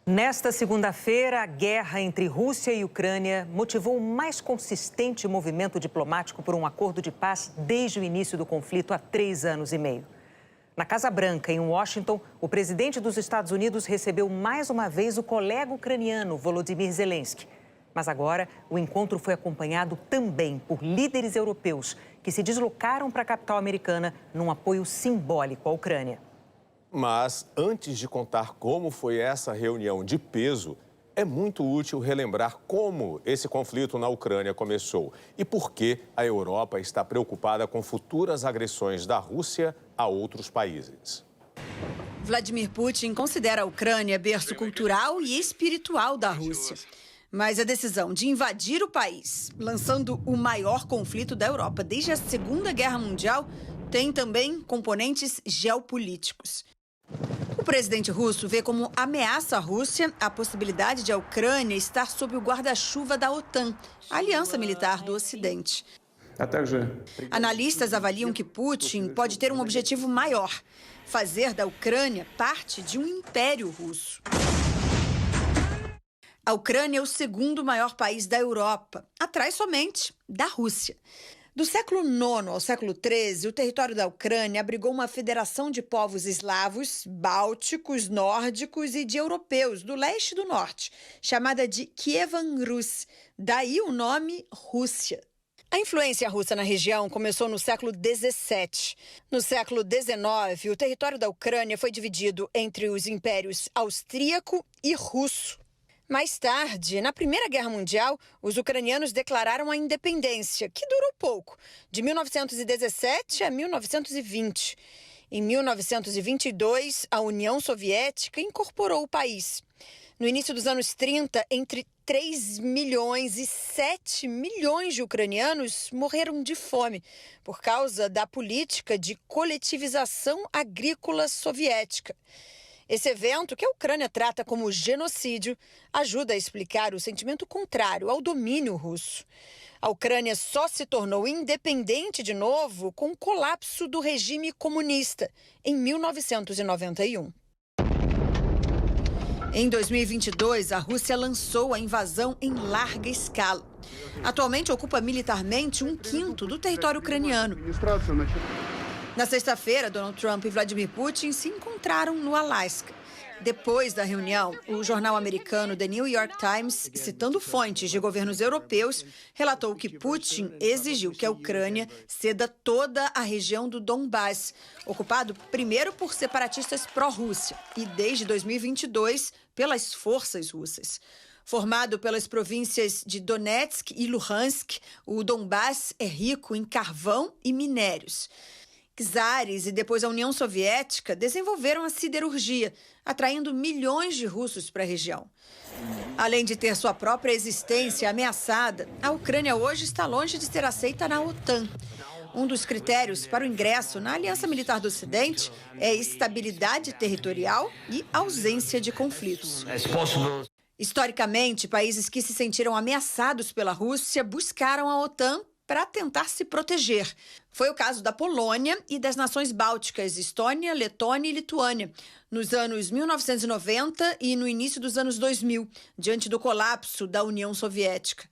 Nesta segunda-feira, a guerra entre Rússia e Ucrânia motivou o mais consistente movimento diplomático por um acordo de paz desde o início do conflito há 3 anos e meio. Na Casa Branca, em Washington, o presidente dos Estados Unidos recebeu mais uma vez o colega ucraniano Volodymyr Zelensky. Mas agora, o encontro foi acompanhado também por líderes europeus que se deslocaram para a capital americana num apoio simbólico à Ucrânia. Mas, antes de contar como foi essa reunião de peso, é muito útil relembrar como esse conflito na Ucrânia começou e por que a Europa está preocupada com futuras agressões da Rússia a outros países. Vladimir Putin considera a Ucrânia berço cultural e espiritual da Rússia. Mas a decisão de invadir o país, lançando o maior conflito da Europa desde a Segunda Guerra Mundial, tem também componentes geopolíticos. O presidente russo vê como ameaça à Rússia a possibilidade de a Ucrânia estar sob o guarda-chuva da OTAN, a aliança militar do Ocidente. Analistas avaliam que Putin pode ter um objetivo maior: fazer da Ucrânia parte de um império russo. A Ucrânia é o segundo maior país da Europa, atrás somente da Rússia. Do século IX ao século XIII, o território da Ucrânia abrigou uma federação de povos eslavos, bálticos, nórdicos e de europeus do leste e do norte, chamada de Kievan Rus, daí o nome Rússia. A influência russa na região começou no século XVII. No século XIX, o território da Ucrânia foi dividido entre os impérios austríaco e russo. Mais tarde, na Primeira Guerra Mundial, os ucranianos declararam a independência, que durou pouco, de 1917 a 1920. Em 1922, a União Soviética incorporou o país. No início dos anos 30, entre 3 milhões e 7 milhões de ucranianos morreram de fome por causa da política de coletivização agrícola soviética. Esse evento, que a Ucrânia trata como genocídio, ajuda a explicar o sentimento contrário ao domínio russo. A Ucrânia só se tornou independente de novo com o colapso do regime comunista, em 1991. Em 2022, a Rússia lançou a invasão em larga escala. Atualmente ocupa militarmente 1/5 do território ucraniano. Na sexta-feira, Donald Trump e Vladimir Putin se encontraram no Alasca. Depois da reunião, o jornal americano The New York Times, citando fontes de governos europeus, relatou que Putin exigiu que a Ucrânia ceda toda a região do Donbass, ocupado primeiro por separatistas pró-Rússia e, desde 2022, pelas forças russas. Formado pelas províncias de Donetsk e Luhansk, o Donbass é rico em carvão e minérios. Czares e depois a União Soviética desenvolveram a siderurgia, atraindo milhões de russos para a região. Além de ter sua própria existência ameaçada, a Ucrânia hoje está longe de ser aceita na OTAN. Um dos critérios para o ingresso na Aliança Militar do Ocidente é estabilidade territorial e ausência de conflitos. Historicamente, países que se sentiram ameaçados pela Rússia buscaram a OTAN para tentar se proteger. Foi o caso da Polônia e das nações bálticas, Estônia, Letônia e Lituânia, nos anos 1990 e no início dos anos 2000, diante do colapso da União Soviética.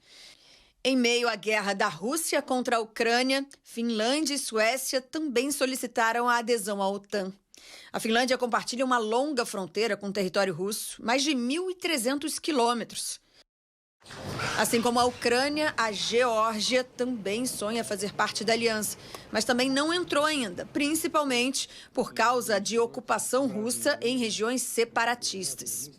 Em meio à guerra da Rússia contra a Ucrânia, Finlândia e Suécia também solicitaram a adesão à OTAN. A Finlândia compartilha uma longa fronteira com o território russo, mais de 1.300 quilômetros. Assim como a Ucrânia, a Geórgia também sonha fazer parte da aliança, mas também não entrou ainda, principalmente por causa de ocupação russa em regiões separatistas.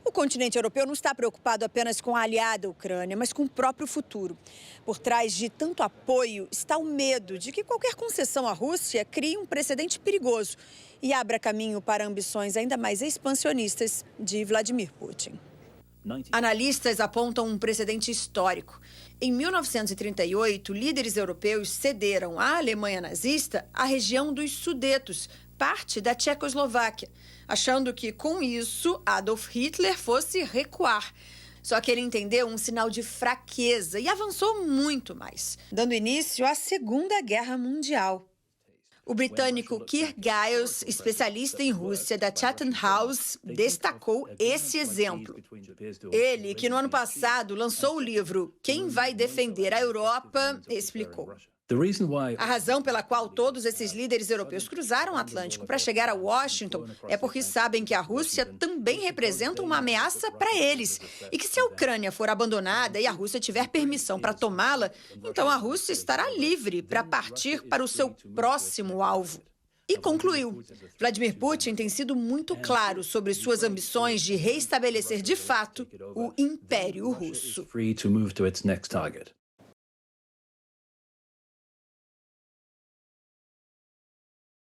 O continente europeu não está preocupado apenas com a aliada Ucrânia, mas com o próprio futuro. Por trás de tanto apoio está o medo de que qualquer concessão à Rússia crie um precedente perigoso e abra caminho para ambições ainda mais expansionistas de Vladimir Putin. Analistas apontam um precedente histórico. Em 1938, líderes europeus cederam à Alemanha nazista a região dos Sudetos, parte da Tchecoslováquia, achando que, com isso, Adolf Hitler fosse recuar. Só que ele entendeu um sinal de fraqueza e avançou muito mais, dando início à Segunda Guerra Mundial. O britânico Keir Giles, especialista em Rússia da Chatham House, destacou esse exemplo. Ele, que no ano passado lançou o livro Quem vai defender a Europa, explicou. A razão pela qual todos esses líderes europeus cruzaram o Atlântico para chegar a Washington é porque sabem que a Rússia também representa uma ameaça para eles. E que se a Ucrânia for abandonada e a Rússia tiver permissão para tomá-la, então a Rússia estará livre para partir para o seu próximo alvo. E concluiu: Vladimir Putin tem sido muito claro sobre suas ambições de reestabelecer de fato o Império Russo.